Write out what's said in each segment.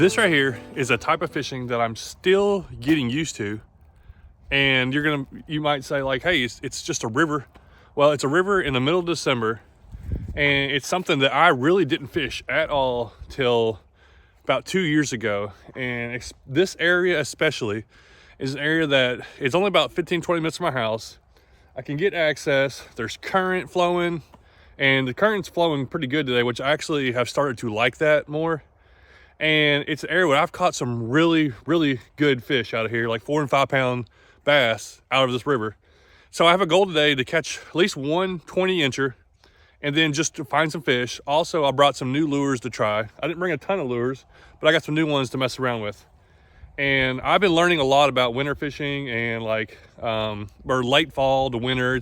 This right here is a type of fishing that I'm still getting used to. And you might say like, hey, it's just a river. Well, it's a river in the middle of December, and it's something that I really didn't fish at all till about 2 years ago. And this area especially is an area that is only about 15-20 minutes from my house. I can get access, there's current flowing, and the current's flowing pretty good today, which I actually have started to like that more. And it's an area where I've caught some really, really good fish out of here, like 4 and 5 pound bass out of this river. So I have a goal today to catch at least one 20-incher and then just to find some fish. Also, I brought some new lures to try. I didn't bring a ton of lures, but I got some new ones to mess around with. And I've been learning a lot about winter fishing and or late fall to winter.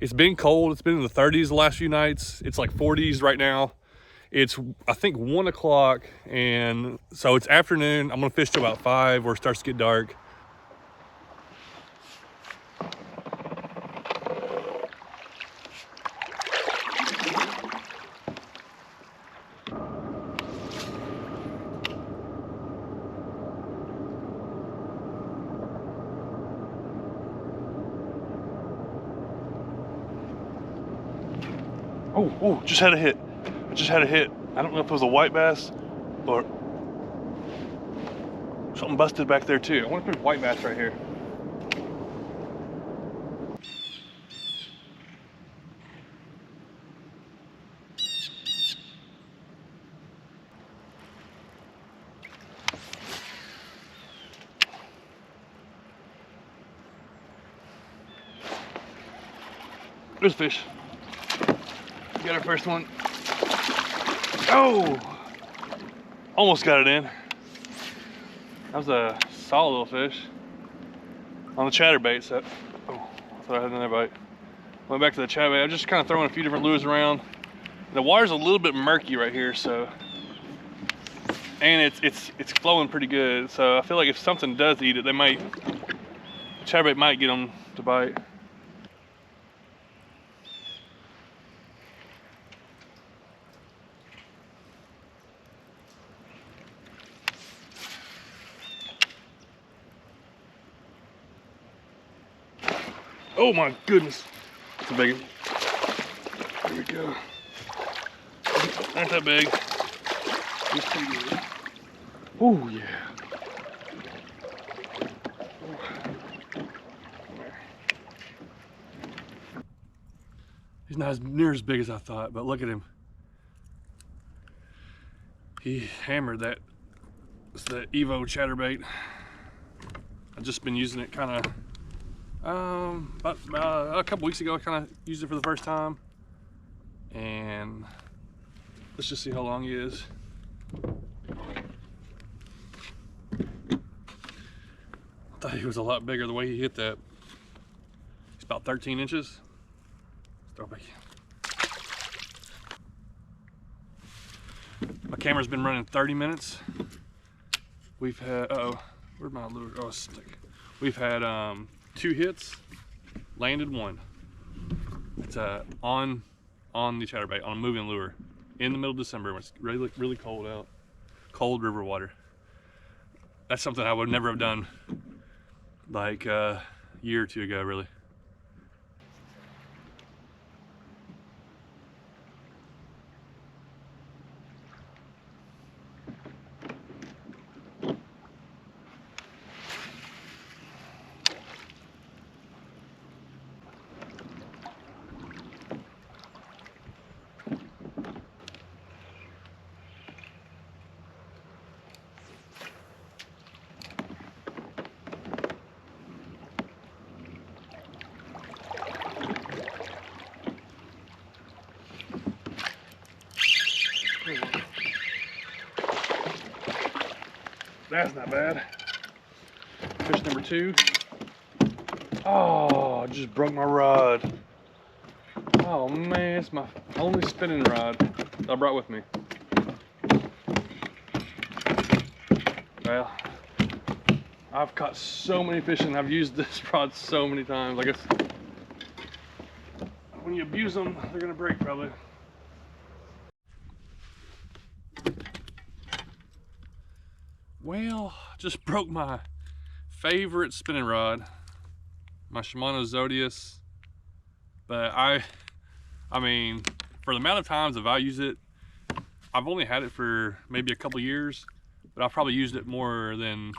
It's been cold. It's been in the 30s the last few nights. It's like 40s right now. It's, I think, 1 o'clock, and so it's afternoon. I'm gonna fish till about 5 where it starts to get dark. Oh, just had a hit. I just had a hit. I don't know if it was a white bass or something busted back there too. I wonder if there's white bass right here. There's a fish. We got our first one. Oh! Almost got it in. That was a solid little fish on the chatterbait set. Oh, I thought I had another bite. Went back to the chatterbait. I'm just kind of throwing a few different lures around. The water's a little bit murky right here, so, and it's flowing pretty good. So I feel like if something does eat it, the chatterbait might get them to bite. Oh my goodness, it's a big one. There we go. Not that big. It's pretty good. Oh yeah. He's not as near as big as I thought, but look at him. He hammered that. It's the Evo chatterbait. I've just been using it kind of. About a couple weeks ago, I kind of used it for the first time, and let's just see how long he is. I thought he was a lot bigger the way he hit that. He's about 13 inches. Throw back in. My camera's been running 30 minutes. We've had, where'd my lure? Oh, it's stuck. We've had 2 hits, landed 1. It's on the chatterbait, on a moving lure, in the middle of December when it's really, really cold out. Cold river water. That's something I would never have done like a year or 2 ago, really. That's not bad. Fish number 2. Oh, just broke my rod. Oh man, it's my only spinning rod that I brought with me. Well, I've caught so many fish and I've used this rod so many times. I guess when you abuse them, they're gonna break probably. Well, just broke my favorite spinning rod, my Shimano Zodius. But I mean, for the amount of times that I use it, I've only had it for maybe a couple years, but I've probably used it more than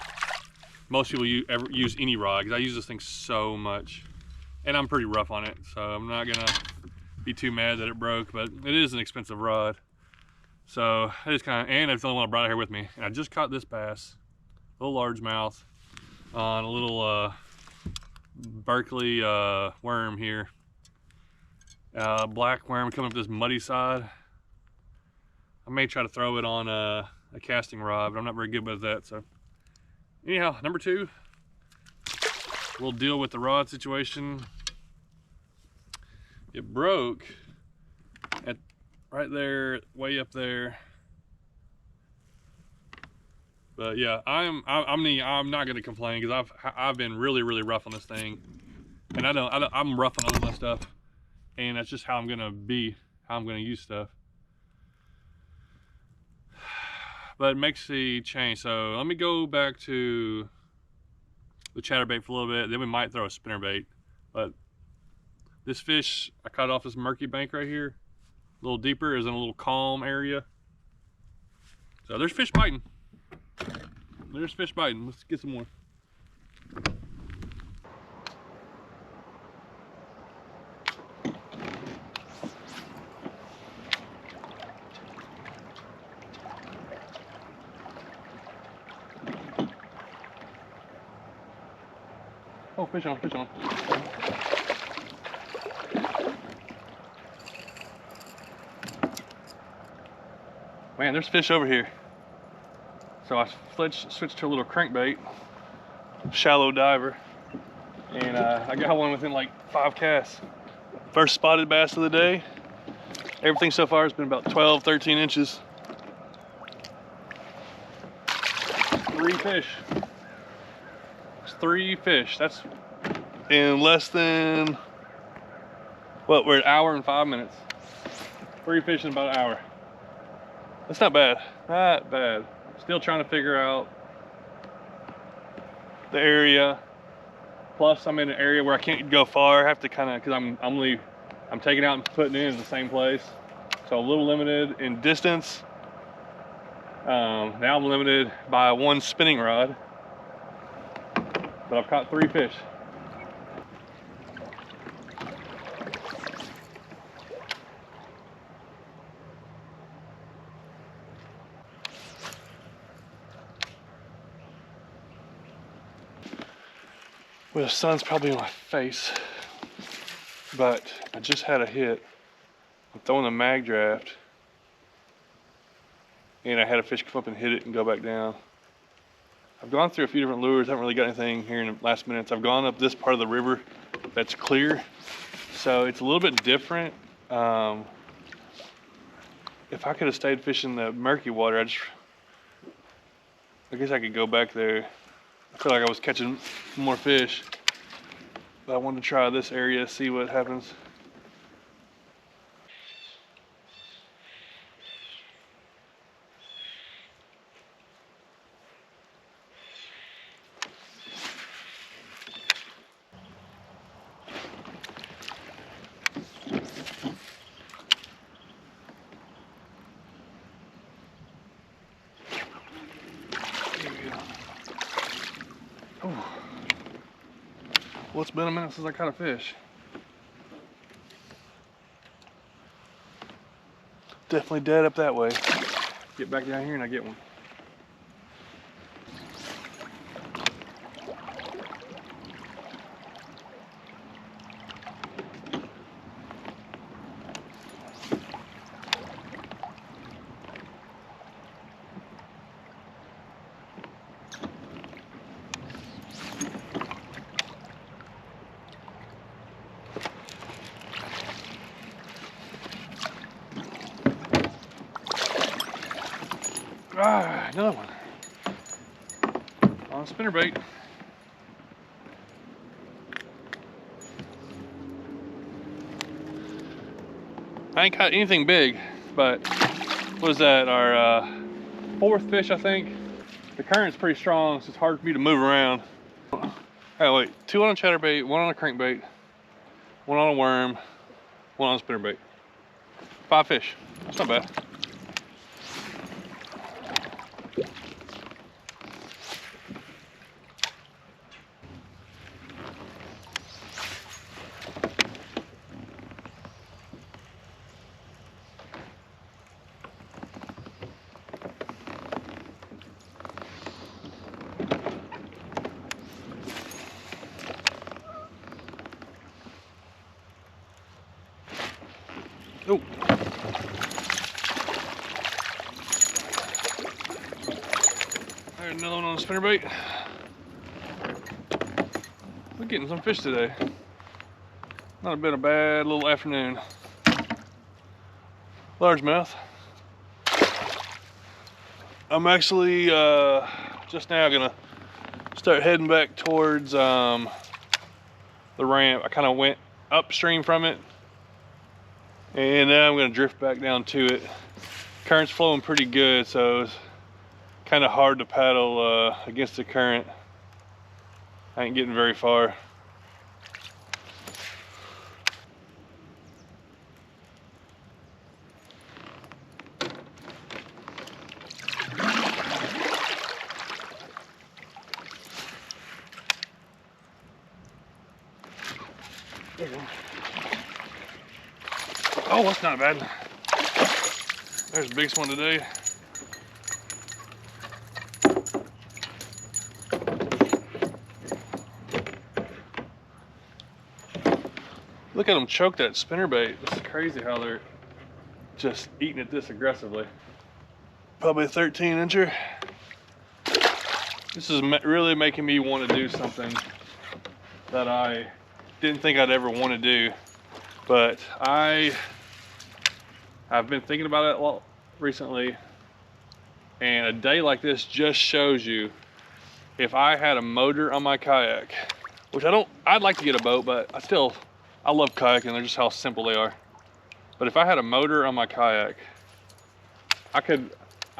most people ever use any rod, because I use this thing so much. And I'm pretty rough on it, so I'm not gonna be too mad that it broke, but it is an expensive rod. So I just kind of, and it's the only one I brought out here with me. And I just caught this bass, a little largemouth, on a little Berkeley worm here. Black worm coming up this muddy side. I may try to throw it on a casting rod, but I'm not very good with that. So anyhow, number 2, we'll deal with the rod situation. It broke at right there, way up there. But yeah, I'm not gonna complain, because I've been really rough on this thing, and I'm rough on all my stuff, and that's just how I'm gonna be, how I'm gonna use stuff. But it makes the change. So let me go back to the chatterbait for a little bit, then we might throw a spinnerbait. But this fish, I caught off this murky bank right here. A little deeper, is in a little calm area. So there's fish biting. There's fish biting. Let's get some more. Oh, fish on, fish on. Man, there's fish over here. So I switched to a little crankbait, shallow diver, and I got one within like 5 casts. First spotted bass of the day. Everything so far has been about 12, 13 inches. 3 fish. It's 3 fish. That's in less than, what, we're an hour and 5 minutes. 3 fish in about an hour. That's not bad, not bad. Still trying to figure out the area. Plus I'm in an area where I can't go far. I have to kind of, because I'm taking out and putting in the same place. So a little limited in distance. Now I'm limited by 1 spinning rod. But I've caught 3 fish. Well, the sun's probably in my face, but I just had a hit. I'm throwing a mag draft, and I had a fish come up and hit it and go back down. I've gone through a few different lures, haven't really got anything here in the last minutes. I've gone up this part of the river that's clear, so it's a little bit different. If I could have stayed fishing the murky water, I guess I could go back there. I feel like I was catching more fish, but I wanted to try this area, see what happens. Well, it's been a minute since I caught a fish. Definitely dead up that way. Get back down here and I get one. Ah, another one. On spinnerbait. I ain't caught anything big, but what was that? Our 4th fish, I think. the current's pretty strong, so it's hard for me to move around. Oh wait, 2 on a chatterbait, 1 on a crankbait, 1 on a worm, 1 on a spinnerbait. 5 fish, that's not bad. Oh. There's another one on a spinnerbait. We're getting some fish today. Not been a bad little afternoon. Largemouth. I'm actually just now gonna start heading back towards the ramp. I kind of went upstream from it, and now I'm gonna drift back down to it. Current's flowing pretty good, so it's kind of hard to paddle against the current. I ain't getting very far. Oh, that's not bad. There's the biggest one today. Look at them choke that spinnerbait. This is crazy how they're just eating it this aggressively. Probably a 13-incher. This is really making me want to do something that I didn't think I'd ever want to do, but I've been thinking about it a lot recently, and a day like this just shows you, if I had a motor on my kayak, which I'd like to get a boat, but I love kayaking. They're just how simple they are. But if I had a motor on my kayak, I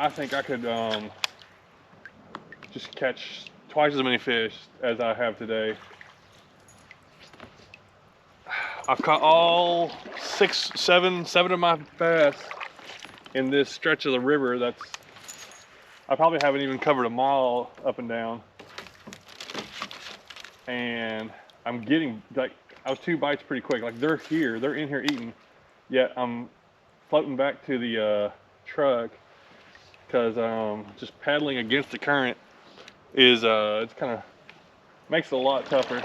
think I could just catch twice as many fish as I have today. I've caught all seven of my bass in this stretch of the river. I probably haven't even covered a mile up and down. And I'm getting, like, I was 2 bites pretty quick. Like, they're in here eating, yet I'm floating back to the truck because just paddling against the current is it's kind of makes it a lot tougher.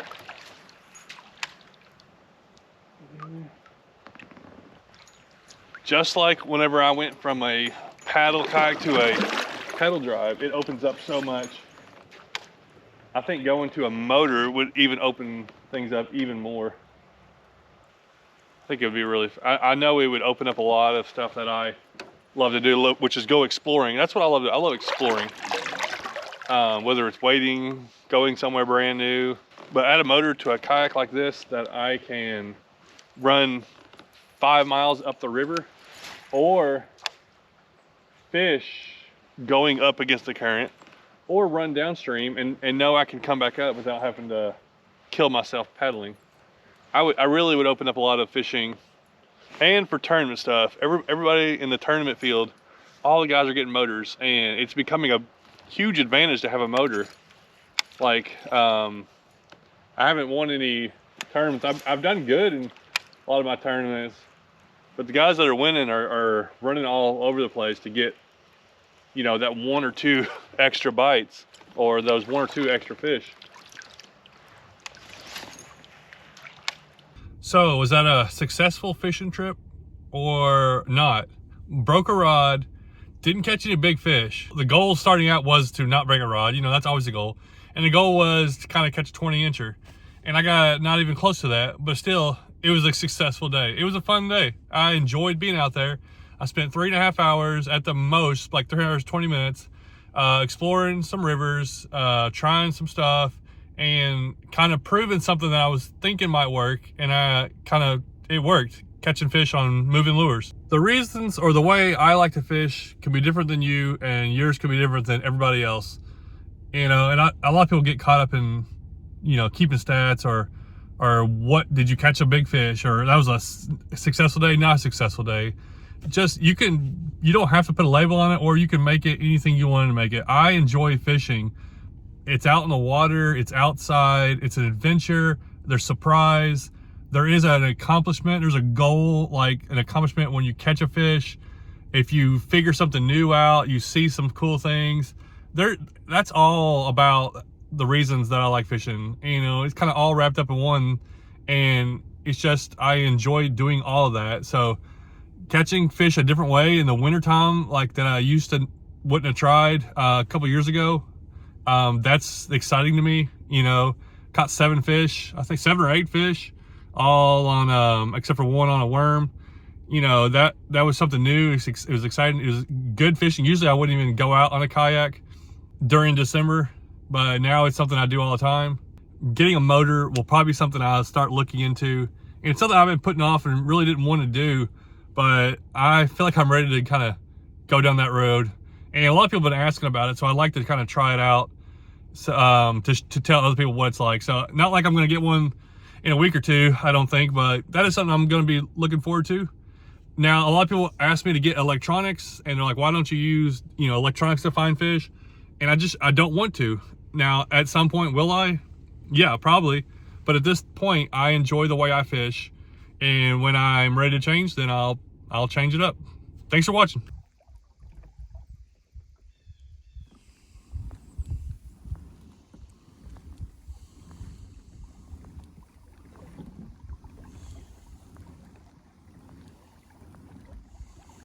Just like whenever I went from a paddle kayak to a pedal drive, it opens up so much. I think going to a motor would even open things up even more. I think it would be really, I know it would open up a lot of stuff that I love to do, which is go exploring. That's what I love to do. I love exploring. Whether it's wading, going somewhere brand new, but add a motor to a kayak like this that I can run 5 miles up the river, or fish going up against the current, or run downstream and know I can come back up without having to kill myself paddling. I really would open up a lot of fishing, and for tournament stuff. Everybody in the tournament field, all the guys are getting motors, and it's becoming a huge advantage to have a motor. Like, I haven't won any tournaments. I've done good in a lot of my tournaments, but the guys that are winning are running all over the place to get, you know, that 1 or 2 extra bites, or those 1 or 2 extra fish. So, was that a successful fishing trip or not? Broke a rod, didn't catch any big fish. The goal starting out was to not break a rod. You know, that's always the goal. And the goal was to kind of catch a 20-incher. And I got not even close to that, but still, it was a successful day. It was a fun day. I enjoyed being out there. I spent 3.5 hours at the most, like 3 hours, 20 minutes, exploring some rivers, trying some stuff, and kind of proving something that I was thinking might work. And it worked, catching fish on moving lures. The reasons or the way I like to fish can be different than you, and yours could be different than everybody else. You know, and a lot of people get caught up in, you know, keeping stats or what, did you catch a big fish, or that was a successful day, not a successful day. Just, you don't have to put a label on it, or you can make it anything you want to make it. I enjoy fishing. It's out in the water, it's outside, it's an adventure, there's surprise, there is an accomplishment, there's a goal, like an accomplishment when you catch a fish. If you figure something new out, you see some cool things. That's all about the reasons that I like fishing. You know, it's kind of all wrapped up in one, and it's just, I enjoy doing all of that. So catching fish a different way in the wintertime, like that I wouldn't have tried a couple years ago, that's exciting to me. You know, caught 7 fish, I think 7 or 8 fish, all on except for one on a worm. You know, that was something new. It was exciting. It was good fishing. Usually I wouldn't even go out on a kayak during December, but now it's something I do all the time. Getting a motor will probably be something I'll start looking into, and it's something I've been putting off and really didn't want to do, but I feel like I'm ready to kind of go down that road. And a lot of people have been asking about it, so I'd like to kind of try it out, so, to tell other people what it's like. So not like I'm going to get one in a week or two, I don't think, but that is something I'm going to be looking forward to. Now, a lot of people ask me to get electronics, and they're like, why don't you use, you know, electronics to find fish? And I don't want to. Now, at some point, will I? Yeah, probably. But at this point, I enjoy the way I fish. And when I'm ready to change, then I'll change it up. Thanks for watching.